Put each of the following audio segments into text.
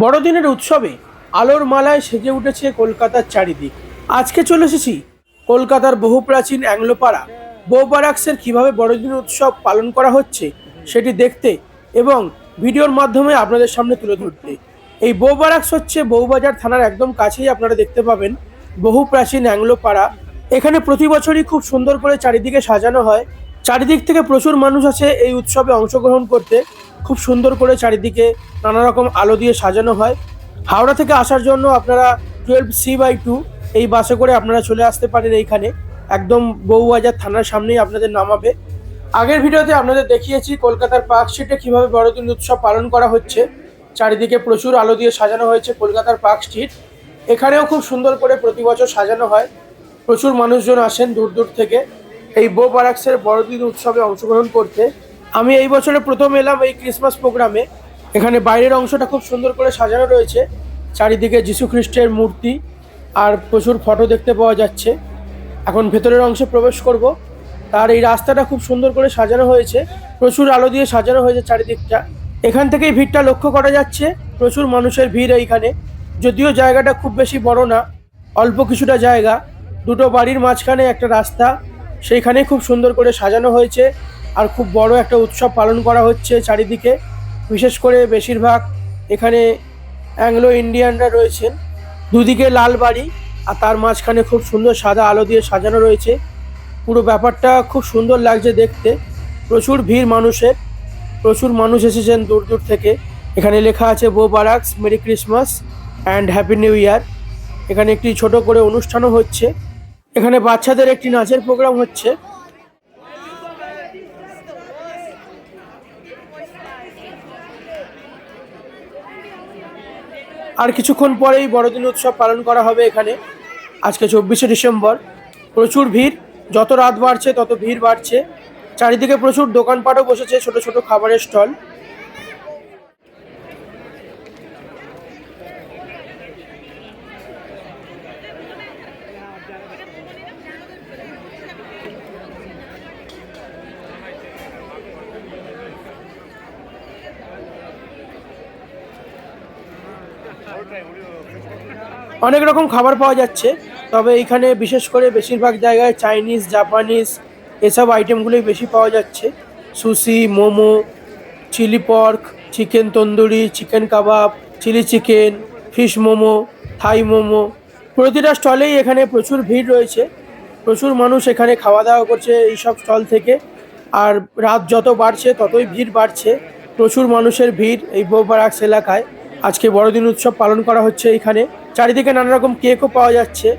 বড়দিনের উৎসবে আলোর মালায় সেজে উঠেছে কলকাতার চারিদিক। আজকে চলে এসেছি কলকাতার বহু প্রাচীন অ্যাংলোপাড়া বৌবারাক্সের কিভাবে বড়দিন উৎসব পালন করা হচ্ছে সেটি দেখতে এবং ভিডিওর মাধ্যমে আপনাদের সামনে তুলে ধরতে। এই বৌবারাক্স হচ্ছে বউবাজার থানার একদম কাছেই আপনারা দেখতে পাবেন বহু প্রাচীন অ্যাংলোপাড়া। এখানে প্রতি বছরই খুব সুন্দর করে চারিদিকে সাজানো হয়। চারিদিক থেকে প্রচুর মানুষ আসে এই উৎসবে অংশগ্রহণ করতে। খুব সুন্দর করে চারিদিকে নানা রকম আলো দিয়ে সাজানো হয়। হাওড়া থেকে আসার জন্য আপনারা 12C/2 এই বাসে করে আপনারা চলে আসতে পারেন এইখানে। একদম বউবাজার থানার সামনেই আপনাদের নামাবে। আগের ভিডিওতে আপনাদের দেখিয়েছি কলকাতার পার্ক স্ট্রিটে কীভাবে বড়দিন উৎসব পালন করা হচ্ছে। চারিদিকে প্রচুর আলো দিয়ে সাজানো হয়েছে কলকাতার পার্ক স্ট্রিট। এখানেও খুব সুন্দর করে প্রতি বছর সাজানো হয়। প্রচুর মানুষজন আসেন দূর দূর থেকে এই বৌবারাক্সের বড়দিন উৎসবে অংশগ্রহণ করতে। আমি এই বছরে প্রথম এলাম এই ক্রিসমাস প্রোগ্রামে। এখানে বাইরের অংশটা খুব সুন্দর করে সাজানো রয়েছে, চারিদিকে যীশু খ্রিস্টের মূর্তি আর প্রচুর ফটো দেখতে পাওয়া যাচ্ছে। এখন ভেতরের অংশে প্রবেশ করব। তার এই রাস্তাটা খুব সুন্দর করে সাজানো হয়েছে, প্রচুর আলো দিয়ে সাজানো হয়েছে চারিদিকটা। এখান থেকেই ভিড়টা লক্ষ্য করা যাচ্ছে, প্রচুর মানুষের ভিড় এইখানে। যদিও জায়গাটা খুব বেশি বড় না, অল্প কিছুটা জায়গা, দুটো বাড়ির মাঝখানে একটা রাস্তা, সেইখানে খুব সুন্দর করে সাজানো হয়েছে। আর খুব বড় একটা উৎসব পালন করা হচ্ছে চারিদিকে। বিশেষ করে বেশিরভাগ এখানে অ্যাংলো ইন্ডিয়ানরা রয়েছেন। দুদিকে লাল বাড়ি আর তার মাঝখানে খুব সুন্দর সাদা আলো দিয়ে সাজানো রয়েছে। পুরো ব্যাপারটা খুব সুন্দর লাগছে দেখতে। প্রচুর ভিড় মানুষের, প্রচুর মানুষ এসেছেন দূর দূর থেকে। এখানে লেখা আছে Bow Barracks merry Christmas and happy new year. এখানে একটি ছোট করে অনুষ্ঠানও হচ্ছে। এখানে বাচ্চাদের একটি নাচের প্রোগ্রাম হচ্ছে। আর কিছুক্ষণ পরেই বড়দিন উৎসব পালন করা হবে এখানে। আজকে 24শে ডিসেম্বর। প্রচুর ভিড়, যত রাত বাড়ছে তত ভিড় বাড়ছে। চারিদিকে প্রচুর দোকানপাটও বসেছে, ছোট ছোট খাবারের স্টল। অনেক রকম খাবার পাওয়া যাচ্ছে, তবে এইখানে বিশেষ করে বেশিরভাগ জায়গায় চাইনিজ, জাপানিজ এসব আইটেমগুলোই বেশি পাওয়া যাচ্ছে। Sushi, momo, chilli pork, chicken tandoori, chicken kebab, chilli chicken, fish momo, Thai momo. প্রতিটা স্টলেই এখানে প্রচুর ভিড় রয়েছে। প্রচুর মানুষ এখানে খাওয়া দাওয়া করছে এইসব স্টল থেকে। আর রাত যত বাড়ছে ততই ভিড় বাড়ছে। প্রচুর মানুষের ভিড় এই বৌবারাক্স এলাকায়। আজকে বড়দিন উৎসব পালন করা হচ্ছে এইখানে। চারিদিকে নানা রকম কেকও পাওয়া যাচ্ছে,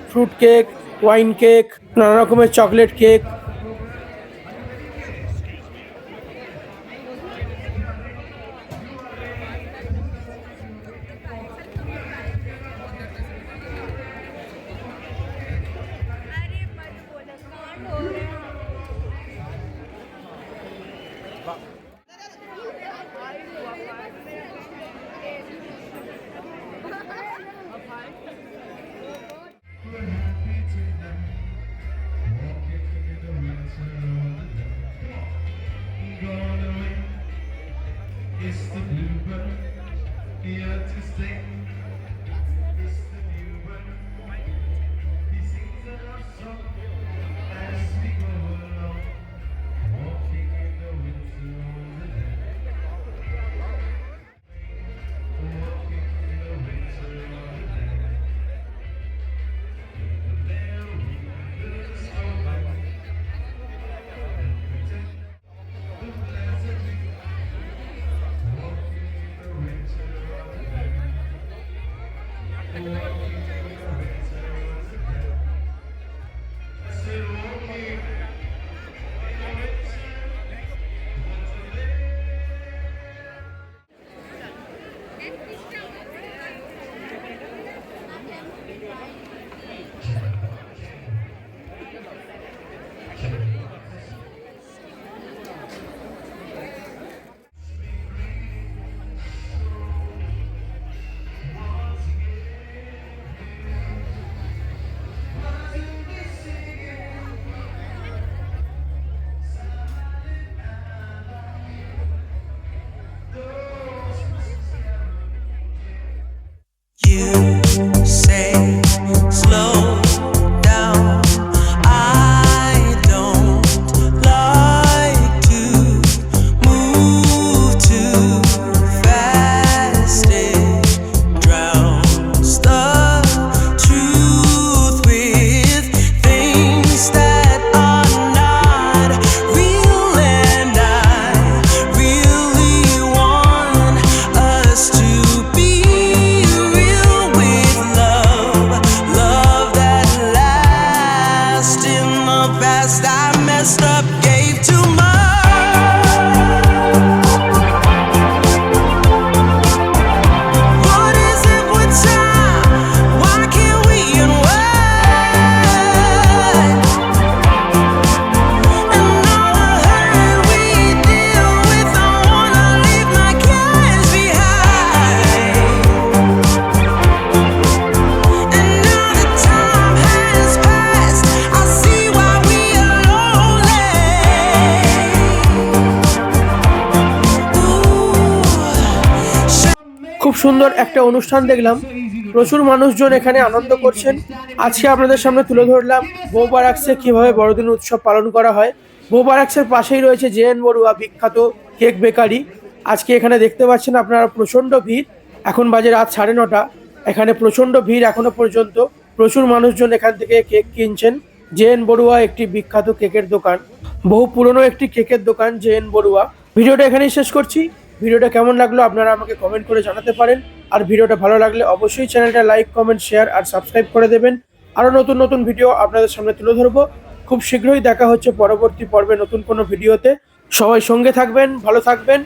ফ্রুট কেক, ওয়াইন কেক, নানা রকমের chocolate cake. It's the bluebird, here to stay. It's the bluebird, he sings a love song as we go along, walking in the winter wonderland. Walking in the winter wonderland. There we will slow by and pretend the pleasant walking in the winter wonderland. Walking in the winter wonderland. I said walking in the winter wonderland. You say slow down. I don't like to move too fast. It drowns the truth with things that are not real, and I really want us to be real with love, love that lasts. In the past I messed up, gave too much. What is it with time? Why can't we unwind? And all the hurt we deal with, I wanna leave my cares behind. And now that time has passed, I see why we are lonely. খুব সুন্দর একটা অনুষ্ঠান দেখলাম, প্রচুর মানুষজন এখানে আনন্দ করছেন। আজকে আপনাদের সামনে তুলে ধরলাম বউ বারাকসে কিভাবে বড়দিন উৎসব পালন করা হয়। বউ বারাকসের পাশেই রয়েছে জে.এন. বড়ুয়া বিখ্যাত কেক বেকারি। আজকে এখানে দেখতে পাচ্ছেন আপনারা প্রচণ্ড ভিড়। এখন বাজে রাত 9:30। এখানে প্রচণ্ড ভিড় এখনো পর্যন্ত। প্রচুর মানুষজন এখান থেকে কেক কিনছেন। জে.এন. বড়ুয়া একটি বিখ্যাত কেকের দোকান, বহু পুরনো একটি কেকের দোকান জে.এন. বড়ুয়া। ভিডিওটা এখানেই শেষ করছি। ভিডিওটা কেমন লাগলো আপনারা আমাকে কমেন্ট করে জানাতে পারেন। আর ভিডিওটা ভালো লাগলে অবশ্যই চ্যানেলটা লাইক, কমেন্ট, শেয়ার আর সাবস্ক্রাইব করে দেবেন। আরও নতুন নতুন ভিডিও আপনাদের সামনে তুলে ধরবো। খুব শীঘ্রই দেখা হচ্ছে পরবর্তী পর্বে নতুন কোনো ভিডিওতে। সবাই সঙ্গে থাকবেন, ভালো থাকবেন,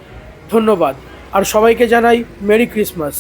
ধন্যবাদ। আর সবাইকে জানাই মেরি ক্রিসমাস।